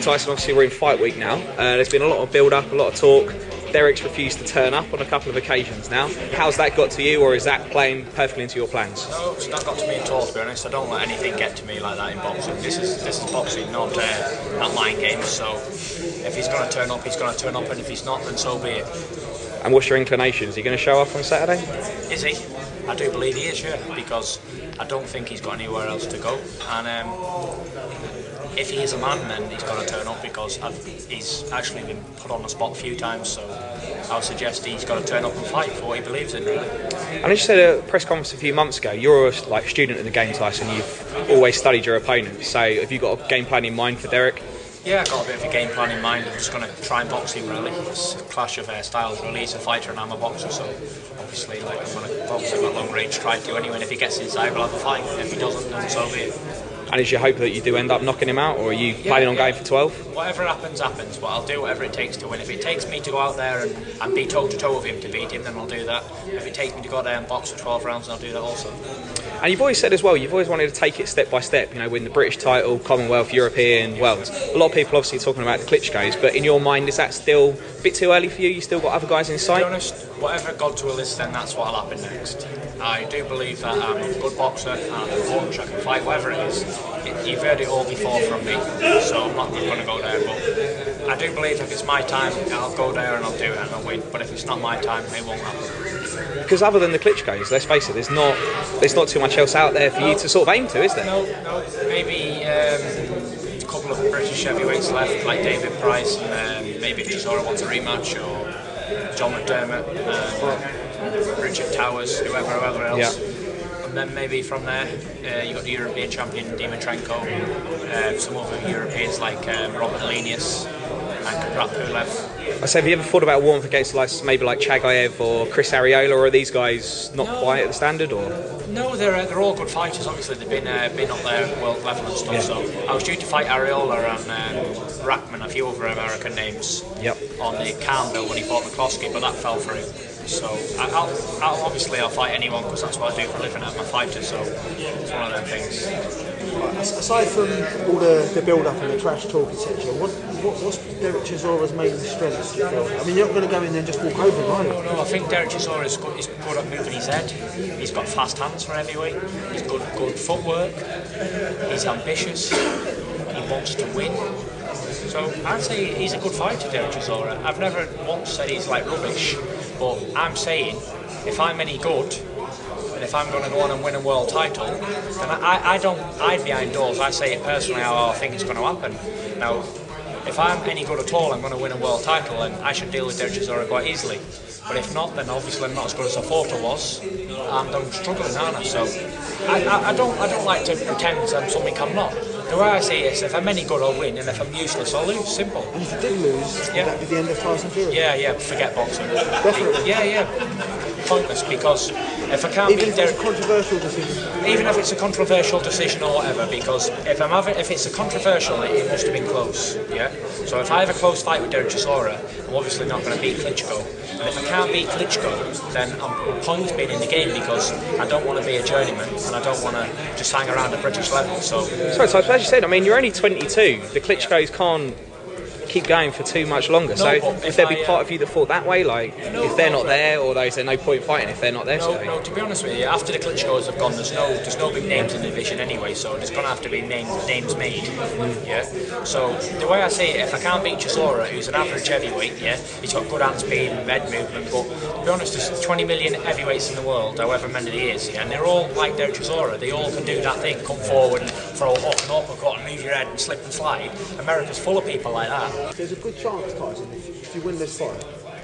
Tyson, obviously we're in fight week now. There's been a lot of build-up, a lot of talk. Dereck's refused to turn up on a couple of occasions now. How's that got to you, or is that playing perfectly into your plans? No, it's not got to me at all, to be honest. I don't let anything get to me like that in boxing. This is boxing, not mind games. So if he's going to turn up, he's going to turn up, and if he's not, then so be it. And what's your inclinations? Is he going to show up on Saturday? Is he? I do believe he is, yeah, because I don't think he's got anywhere else to go. And if he is a man, then he's got to turn up, because he's actually been put on the spot a few times. So I would suggest he's got to turn up and fight for what he believes in, really. And as you said at a press conference a few months ago, you're a student of the game, Tyson. You've always studied your opponent. So have you got a game plan in mind for Dereck? Yeah, I've got a bit of a game plan in mind. I'm just going to try and box him, really. It's a clash of styles, really. He's a fighter and I'm a boxer, so obviously I'm going to box him at long range, try to anyway. And if he gets inside, we'll have a fight. If he doesn't, then so be it. And is your hope that you do end up knocking him out, or are you planning on going for 12? Whatever happens, happens. But I'll do whatever it takes to win. If it takes me to go out there and be toe-to-toe with him to beat him, then I'll do that. If it takes me to go out there and box for 12 rounds, then I'll do that also. And you've always said as well, you've always wanted to take it step by step, you know, win the British title, Commonwealth, European, Worlds. A lot of people obviously talking about the Klitschko's, but in your mind, is that still a bit too early for you? You still got other guys in sight? To be honest, whatever God's will is, then that's what'll happen next. I do believe that I'm a good boxer, and I can punch, I can fight, whatever it is. You've heard it all before from me, so I'm not going to go there. But I do believe if it's my time, I'll go there and I'll do it and I'll win. But if it's not my time, it won't happen. Because other than the Klitschko's, let's face it, there's not too much else out there for you to sort of aim to, is there? No. Maybe a couple of British heavyweights left, like David Price, and maybe Chisora wants a rematch, or John McDermott, Richard Towers, whoever else. Yeah. And then maybe from there, you've got the European champion Dimitrenko, some other Europeans like Robert Lenius and Rapulev. I say, have you ever thought about warming against maybe like Chagayev or Chris Arreola, or are these guys not quite at the standard? Or no, they're all good fighters. Obviously, they've been up there at world level and stuff. Yeah. So I was due to fight Arreola and Rackman, a few other American names, on the Campbell when he fought McCloskey, but that fell through. So I'll fight anyone, because that's what I do for a living. I'm a fighter, so it's one of them things. Aside from all the build-up and the trash talk, etc., what's Dereck Chisora's main strengths, do you feel? I mean, you're not going to go in there and just walk over him, are you? No, I think Dereck Chisora is good at moving his head. He's got fast hands for heavyweight. He's good footwork. He's ambitious. He wants to win. So I'd say he's a good fighter, Dereck Chisora. I've never once said he's like rubbish, but I'm saying if I'm any good, and if I'm going to go on and win a world title, then I don't hide behind doors. I say it personally how I think it's going to happen. Now, if I'm any good at all, I'm going to win a world title, and I should deal with Dereck Chisora quite easily. But if not, then obviously I'm not as good as I thought I was, and I'm struggling, aren't I? So I don't like to pretend I'm something I'm not. The way I see it is, if I'm any good, I'll win, and if I'm useless, I'll lose. Simple. And if you did lose, would that be the end of Tyson Fury? Yeah, forget boxing. Definitely. Yeah. Pointless, because if I can't beat Dereck, controversial decision. Even if it's a controversial decision or whatever, because if it's a controversial, it must have been close. Yeah. So if I have a close fight with Dereck Chisora, I'm obviously not going to beat Klitschko. And if I can't beat Klitschko, then I'm pointless being in the game, because I don't want to be a journeyman and I don't want to just hang around the British level. So as you said, I mean, you're only 22. The Klitschko's can't keep going for too much longer. So if there be part of you that thought that way, like if they're not there, or there's no point fighting if they're not there? No, to be honest with you, after the Klitschko's have gone, there's no big names in the division anyway, so there's going to have to be names made. Yeah. So the way I see it, if I can't beat Chisora, who's an average heavyweight, he's got good hand speed and head movement, but to be honest, there's 20 million heavyweights in the world, however many there is, and they're all like Dereck Chisora. They all can do that thing, come forward and throw up and uppercut and move your head and slip and slide. America's full of people like that. There's a good chance, Tyson, if you win this fight,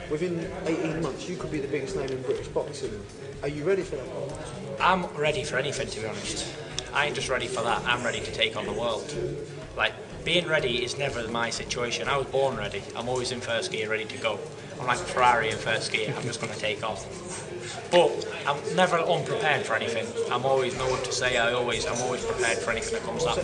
within 18 months you could be the biggest name in British boxing. Are you ready for that? I'm ready for anything, to be honest. I ain't just ready for that, I'm ready to take on the world. Like, being ready is never my situation. I was born ready. I'm always in first gear, ready to go. I'm like a Ferrari in first gear, I'm just going to take off. But I'm never unprepared for anything. I'm always know what to say, I'm always prepared for anything that comes up.